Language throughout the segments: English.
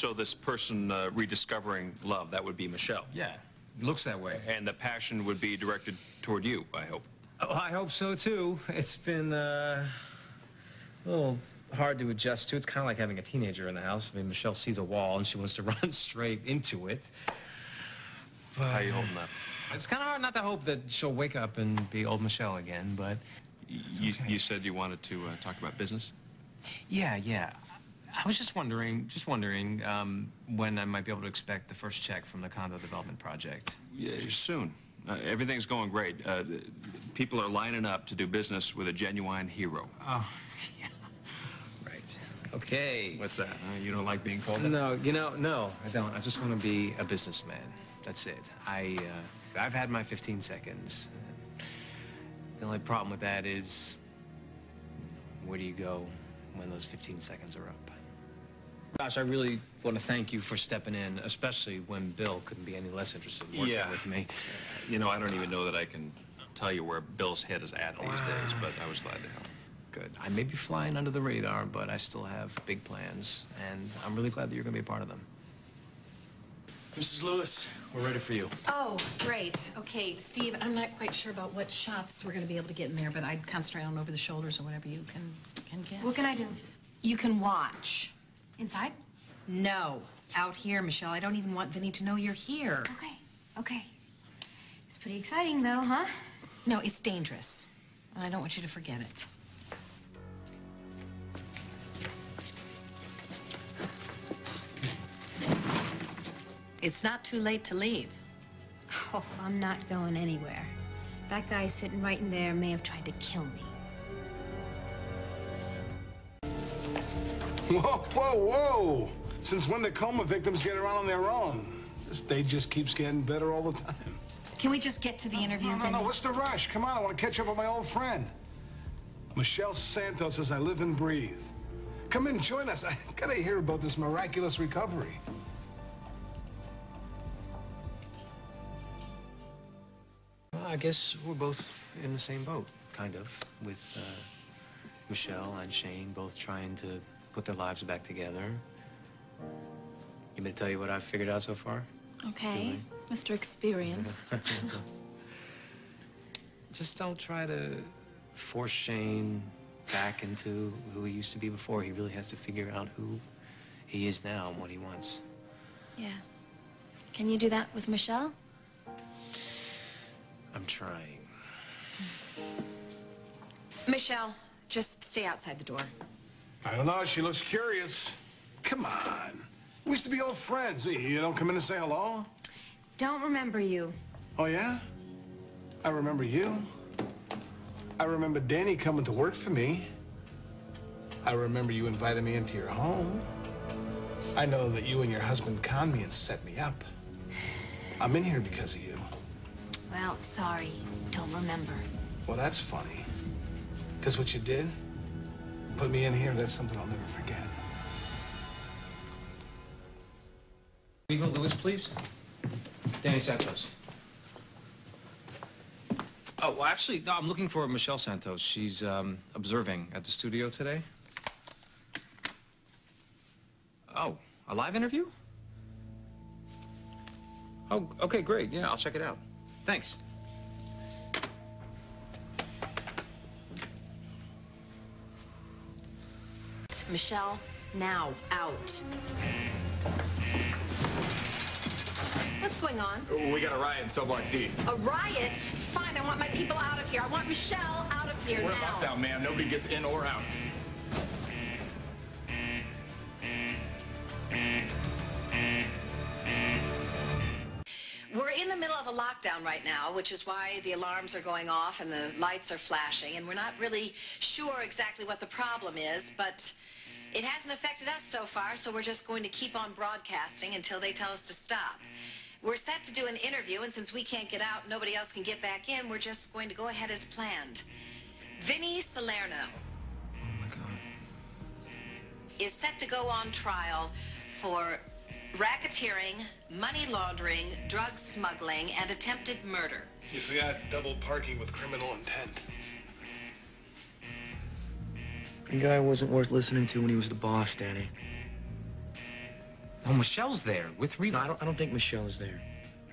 So this person rediscovering love, that would be Michelle. Yeah, it looks that way. And the passion would be directed toward you, I hope. Oh, I hope so, too. It's been a little hard to adjust to. It's kind of like having a teenager in the house. I mean, Michelle sees a wall and she wants to run straight into it. How are you holding up? It's kind of hard not to hope that she'll wake up and be old Michelle again, but... You said you wanted to talk about business? Yeah. I was just wondering when I might be able to expect the first check from the condo development project. Yeah, soon. Everything's going great. People are lining up to do business with a genuine hero. Oh, yeah. Right. Okay. What's that? You don't like being called that? No, no, I don't. I just want to be a businessman. That's it. I've had my 15 seconds. The only problem with that is, where do you go when those 15 seconds are up? Gosh, I really want to thank you for stepping in, especially when Bill couldn't be any less interested in working with me. You know, I don't even know that I can tell you where Bill's head is at these days, but I was glad to help. Good. I may be flying under the radar, but I still have big plans, and I'm really glad that you're going to be a part of them. Mrs. Lewis, we're ready for you. Oh, great. Okay, Steve, I'm not quite sure about what shots we're going to be able to get in there, but I'd concentrate on over the shoulders or whatever you can guess. What can I do? You can watch. Inside? No, out here, Michelle. I don't even want Vinny to know you're here. Okay. It's pretty exciting, though, huh? No, it's dangerous, and I don't want you to forget it. It's not too late to leave. Oh, I'm not going anywhere. That guy sitting right in there may have tried to kill me. Whoa. Since when do coma victims get around on their own? This day just keeps getting better all the time. Can we just get to the interview, Vinny? No, what's the rush? Come on, I want to catch up with my old friend. Michelle Santos says I live and breathe. Come in, join us. I gotta hear about this miraculous recovery. Well, I guess we're both in the same boat, kind of, with Michelle and Shane both trying to put their lives back together. You want me to tell you what I've figured out so far? Okay, Mr. Experience. Just don't try to force Shane back into who he used to be before. He really has to figure out who he is now and what he wants. Yeah. Can you do that with Michelle? I'm trying. Michelle, just stay outside the door. I don't know, she looks curious. Come on. We used to be old friends. You don't come in and say hello? Don't remember you. Oh, yeah? I remember you. I remember Danny coming to work for me. I remember you invited me into your home. I know that you and your husband conned me and set me up. I'm in here because of you. Well, sorry. Don't remember. Well, that's funny. Because what you did, put me in here, that's something I'll never forget. Viva Lewis, please. Danny Santos. Oh, well, actually, no, I'm looking for Michelle Santos. She's observing at the studio today. Oh, a live interview? Oh, okay, great. Yeah, I'll check it out. Thanks. Michelle, now, out. What's going on? We got a riot in Cell Block D. A riot? Fine, I want my people out of here. I want Michelle out of here We're now. locked down, ma'am. Nobody gets in or out. We're in the middle of a lockdown right now, which is why the alarms are going off and the lights are flashing, and we're not really sure exactly what the problem is, but it hasn't affected us so far, so we're just going to keep on broadcasting until they tell us to stop. We're set to do an interview, and since we can't get out and nobody else can get back in, we're just going to go ahead as planned. Vinny Salerno is set to go on trial for racketeering, money laundering, drug smuggling, and attempted murder. You forgot double parking with criminal intent. The guy wasn't worth listening to when he was the boss, Danny. Oh, Michelle's there with Reva. No, I don't think Michelle's there.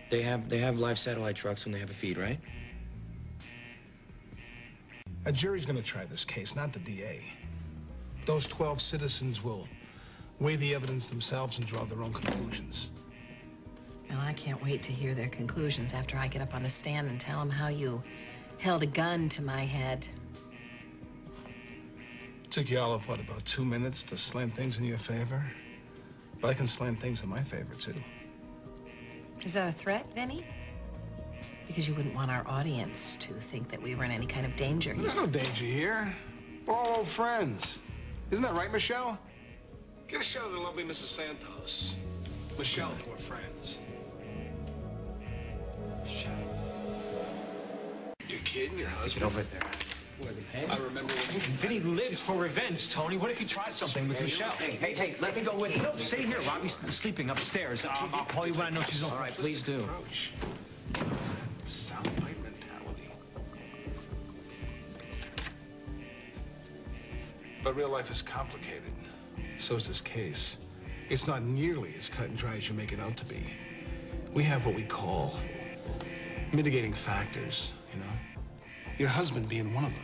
They have live satellite trucks when they have a feed, right? A jury's gonna try this case, not the DA. Those 12 citizens will weigh the evidence themselves and draw their own conclusions. Well, I can't wait to hear their conclusions after I get up on the stand and tell them how you held a gun to my head. Took you all of, what, about 2 minutes to slant things in your favor? But I can slant things in my favor, too. Is that a threat, Vinny? Because you wouldn't want our audience to think that we were in any kind of danger here. There's no danger here. We're all old friends. Isn't that right, Michelle? Get a shot of the lovely Mrs. Santos. Michelle, we're friends. Shut up. Your kid and your husband. Get over there. I remember when you... Vinny lives for revenge, Tony. What if you try something with Michelle? Hey, let me go with you. No, stay here. Robbie's sleeping upstairs. I'll call you when I know she's all right. Please do. Soundbite mentality. But real life is complicated. So is this case. It's not nearly as cut and dry as you make it out to be. We have what we call mitigating factors, you know? Your husband being one of them.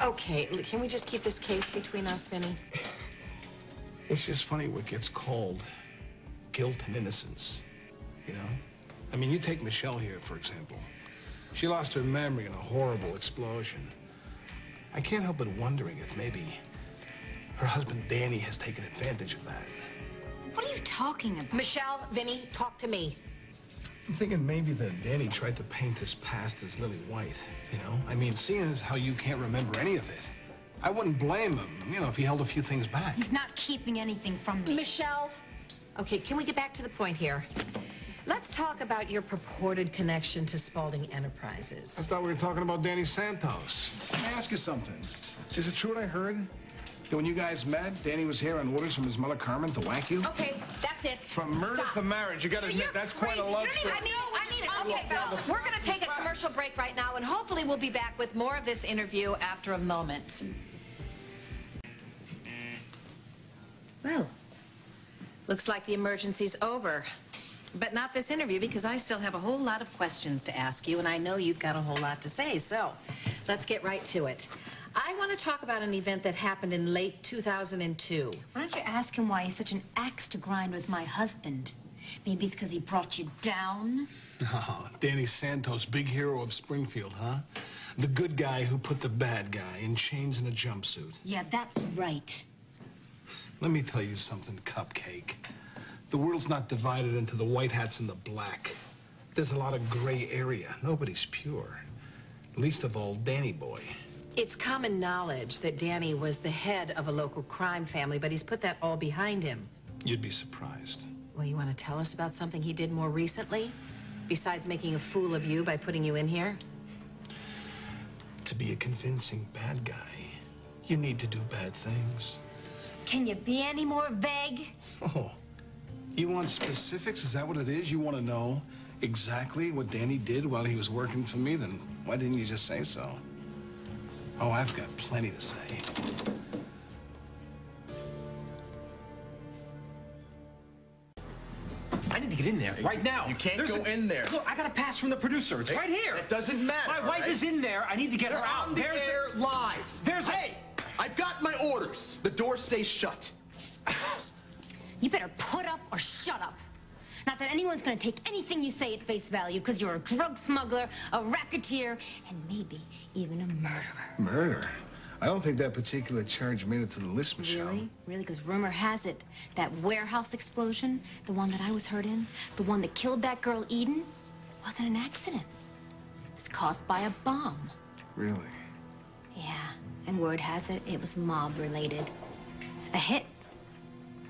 Okay, can we just keep this case between us, Vinny? It's just funny what gets called guilt and innocence, you know? I mean, you take Michelle here, for example. She lost her memory in a horrible explosion. I can't help but wondering if maybe her husband, Danny, has taken advantage of that. What are you talking about? Michelle, Vinny, talk to me. I'm thinking maybe that Danny tried to paint his past as lily white, you know? I mean, seeing as how you can't remember any of it, I wouldn't blame him, you know, if he held a few things back. He's not keeping anything from me. Michelle, okay, can we get back to the point here? Let's talk about your purported connection to Spaulding Enterprises. I thought we were talking about Danny Santos. Let me ask you something. Is it true what I heard? That when you guys met, Danny was here on orders from his mother Carmen to whack you? Okay, that's it. From murder Stop. to marriage, you gotta admit, that's quite a love story. I need it. Okay, fellas, we're gonna take a commercial break right now, and hopefully we'll be back with more of this interview after a moment. Well, looks like the emergency's over. But not this interview, because I still have a whole lot of questions to ask you, and I know you've got a whole lot to say, so let's get right to it. I want to talk about an event that happened in late 2002. Why don't you ask him why he's such an axe to grind with my husband? Maybe it's because he brought you down? Oh, Danny Santos, big hero of Springfield, huh? The good guy who put the bad guy in chains and a jumpsuit. Yeah, that's right. Let me tell you something, Cupcake. The world's not divided into the white hats and the black. There's a lot of gray area. Nobody's pure. Least of all, Danny boy. It's common knowledge that Danny was the head of a local crime family, but he's put that all behind him. You'd be surprised. Well, you want to tell us about something he did more recently? Besides making a fool of you by putting you in here? To be a convincing bad guy, you need to do bad things. Can you be any more vague? Oh, you want specifics? Is that what it is? You want to know exactly what Danny did while he was working for me? Then why didn't you just say so? Oh, I've got plenty to say. I need to get in there right now. You can't go in there. Look, I got a pass from the producer. It's right here. It doesn't matter. My wife is in there. I need to get her out. On the air live. Hey, I've got my orders. The door stays shut. You better put up or shut up. Not that anyone's gonna take anything you say at face value, because you're a drug smuggler, a racketeer, and maybe even a murderer. Murder? I don't think that particular charge made it to the list, Michelle. Really? Really? Because rumor has it that warehouse explosion, the one that I was hurt in, the one that killed that girl Eden, wasn't an accident. It was caused by a bomb. Really? Yeah, and word has it, it was mob-related. A hit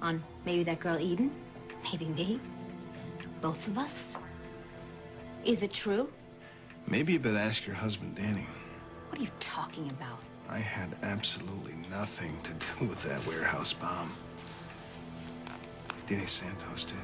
on maybe that girl Eden, maybe me, both of us. Is it true? Maybe you better ask your husband, Danny. What are you talking about? I had absolutely nothing to do with that warehouse bomb. Danny Santos did.